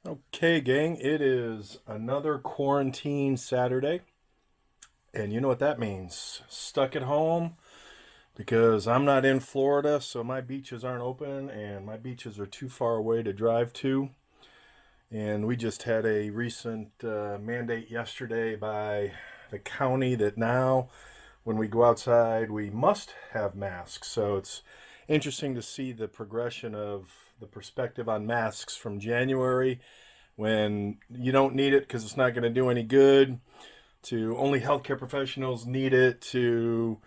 Okay, gang, it is another quarantine Saturday. And you know what that means? Stuck at home because I'm not in Florida, so my beaches aren't open and my beaches are too far away to drive to. And we just had a recent mandate yesterday by the county that now, when we go outside, we must have masks. So it's interesting to see the progression of the perspective on masks from January when you don't need it because it's not going to do any good, to only healthcare professionals need it, to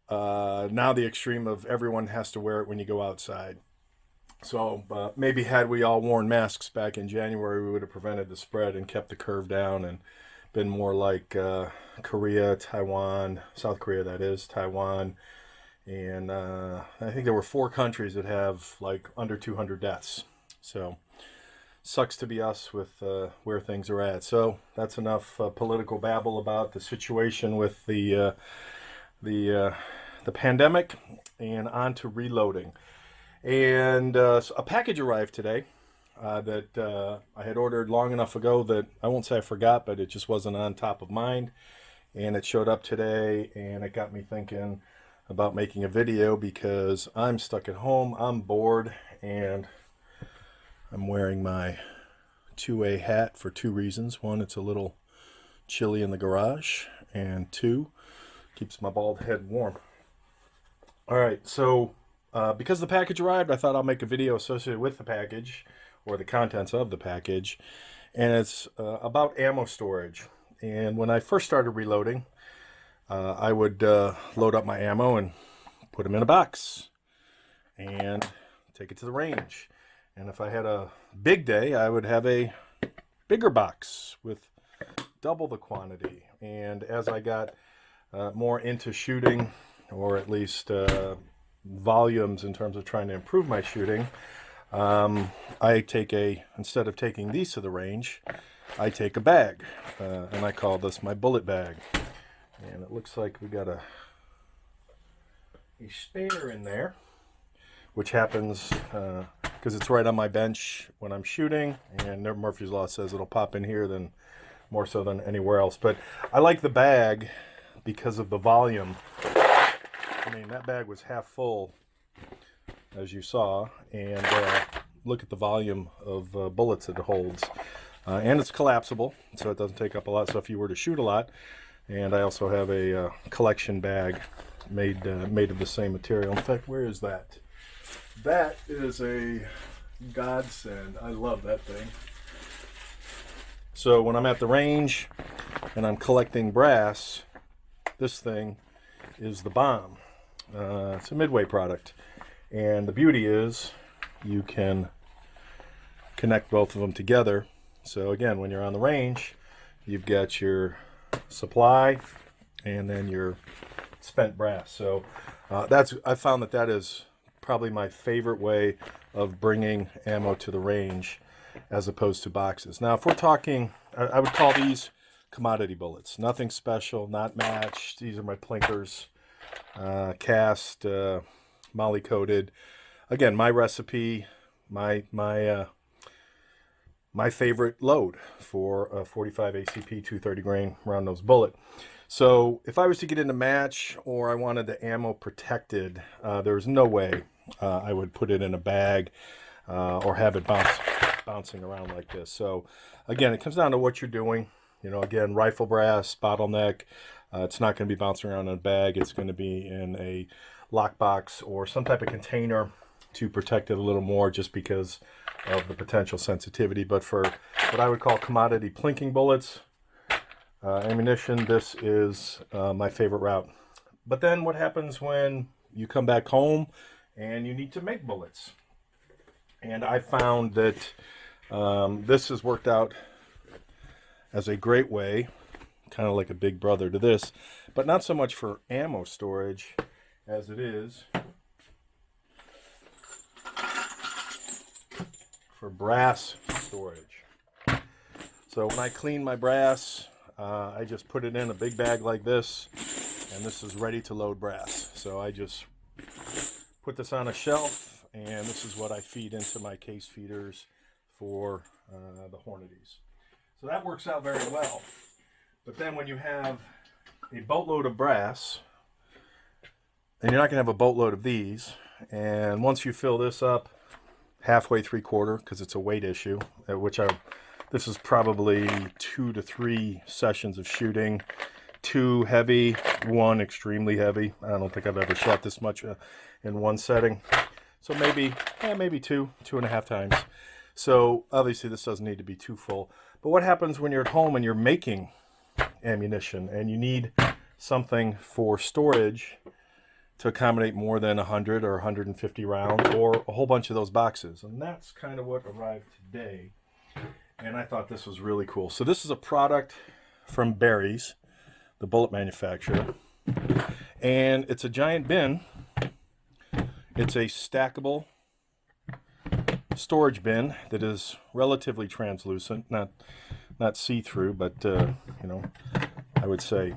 now the extreme of everyone has to wear it when you go outside. So maybe had we all worn masks back in January, we would have prevented the spread and kept the curve down and been more like Korea, Taiwan, South Korea, that is, Taiwan. And I think there were 4 countries that have like under 200 deaths. So sucks to be us with where things are at. So that's enough political babble about the situation with the the pandemic, and on to reloading. And so a package arrived today that I had ordered long enough ago that I won't say I forgot, but it just wasn't on top of mind. And it showed up today, and it got me thinking about making a video because I'm stuck at home, I'm bored, and I'm wearing my 2A hat for 2 reasons. One, it's a little chilly in the garage, and 2, keeps my bald head warm. All right, so because the package arrived, I thought I'll make a video associated with the package or the contents of the package, and it's about ammo storage. And when I first started reloading, I would load up my ammo and put them in a box and take it to the range. And if I had a big day, I would have a bigger box with double the quantity. And as I got more into shooting, or at least volumes in terms of trying to improve my shooting, instead of taking these to the range, I take a bag, and I call this my bullet bag. And it looks like we got a spare in there, which happens because it's right on my bench when I'm shooting, and Murphy's Law says it'll pop in here than more so than anywhere else. But I like the bag because of the volume. I mean, that bag was half full, as you saw, and look at the volume of bullets it holds. And it's collapsible, so it doesn't take up a lot. So if you were to shoot a lot, and I also have a collection bag made of the same material. In fact, where is that? That is a godsend. I love that thing. So when I'm at the range and I'm collecting brass, this thing is the bomb. It's a Midway product. And the beauty is you can connect both of them together. So again, when you're on the range, you've got your supply and then your spent brass. So I found that is probably my favorite way of bringing ammo to the range as opposed to boxes. Now, if we're talking, I would call these commodity bullets. Nothing special, not matched. These are my plinkers, cast, molly coated. Again, my recipe, my favorite load for a 45 ACP 230 grain round nose bullet. So if I was to get into match, or I wanted the ammo protected, there's no way I would put it in a bag or have it bouncing around like this. So again, it comes down to what you're doing. You know, again, rifle brass, bottleneck. It's not going to be bouncing around in a bag. It's going to be in a lockbox or some type of container to protect it a little more, just because of the potential sensitivity. But for what I would call commodity plinking bullets, ammunition, this is my favorite route. But then what happens when you come back home and you need to make bullets? And I found that this has worked out as a great way, kind of like a big brother to this, but not so much for ammo storage as it is for brass storage. So when I clean my brass, I just put it in a big bag like this, and this is ready to load brass. So I just put this on a shelf, and this is what I feed into my case feeders for the Hornadies. So that works out very well. But then when you have a boatload of brass, and you're not going to have a boatload of these, and once you fill this up halfway, 3/4, because it's a weight issue, this is probably 2 to 3 sessions of shooting. 2 heavy, 1 extremely heavy. I don't think I've ever shot this much in one setting. So maybe 2.5 times. So obviously this doesn't need to be too full. But what happens when you're at home and you're making ammunition and you need something for storage to accommodate more than 100 or 150 rounds or a whole bunch of those boxes? And that's kind of what arrived today. And I thought this was really cool. So this is a product from Barry's, the bullet manufacturer. And it's a giant bin. It's a stackable storage bin that is relatively translucent, not see-through, but you know, I would say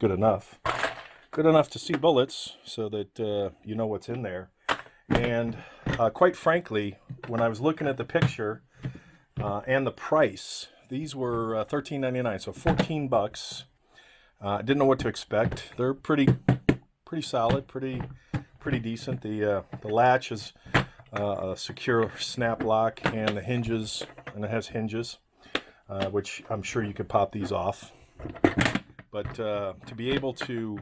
good enough. Good enough to see bullets so that you know what's in there. And quite frankly, when I was looking at the picture and the price, these were $13.99, so $14. Didn't know what to expect. They're pretty solid, pretty decent. The latch is a secure snap lock, and the hinges, and it has hinges, which I'm sure you could pop these off. But to be able to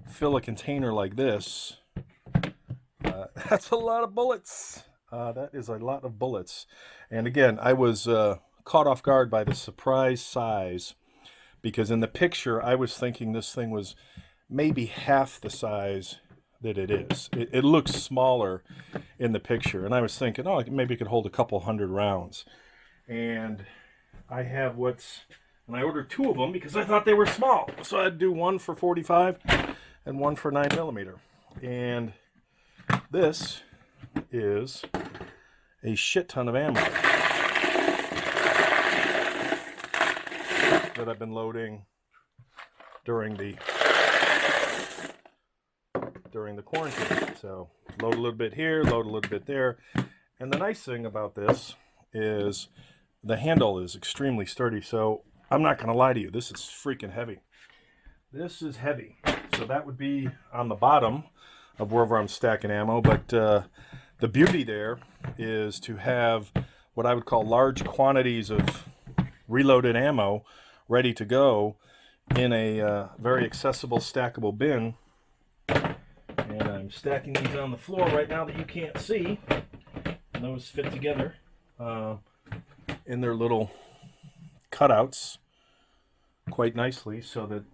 fill a container like this, that's a lot of bullets. That is a lot of bullets. And again, I was caught off guard by the surprise size, because in the picture I was thinking this thing was maybe half the size that it is. It looks smaller in the picture, and I was thinking, oh, maybe it could hold a couple hundred rounds. And I have and I ordered 2 of them because I thought they were small. So I'd do one for 45 and one for 9mm. And this is a shit ton of ammo that I've been loading during the quarantine. So load a little bit here, load a little bit there. And the nice thing about this is the handle is extremely sturdy. So I'm not going to lie to you, this is freaking heavy. This is heavy. So that would be on the bottom of wherever I'm stacking ammo. But the beauty there is to have what I would call large quantities of reloaded ammo ready to go in a very accessible stackable bin. And I'm stacking these on the floor right now that you can't see. And those fit together in their little cutouts quite nicely, so that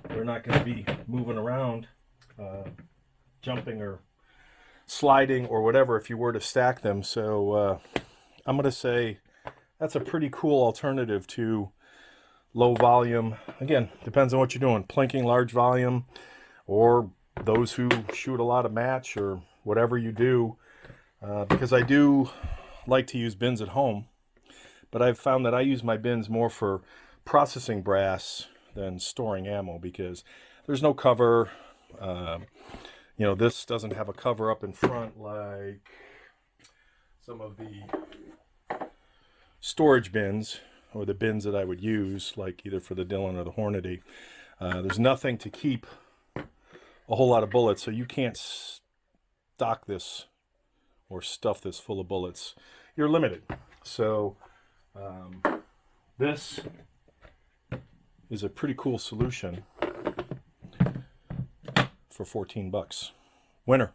they're not going to be moving around, jumping or sliding or whatever if you were to stack them. So I'm going to say that's a pretty cool alternative to low volume. Again, depends on what you're doing. Plinking, large volume, or those who shoot a lot of match or whatever you do. Because I do like to use bins at home, but I've found that I use my bins more for processing brass than storing ammo, because there's no cover. You know, this doesn't have a cover up in front like some of the storage bins, or the bins that I would use, like either for the Dillon or the Hornady. There's nothing to keep a whole lot of bullets, so you can't stock this or stuff this full of bullets. You're limited. So this is a pretty cool solution for $14. Winner.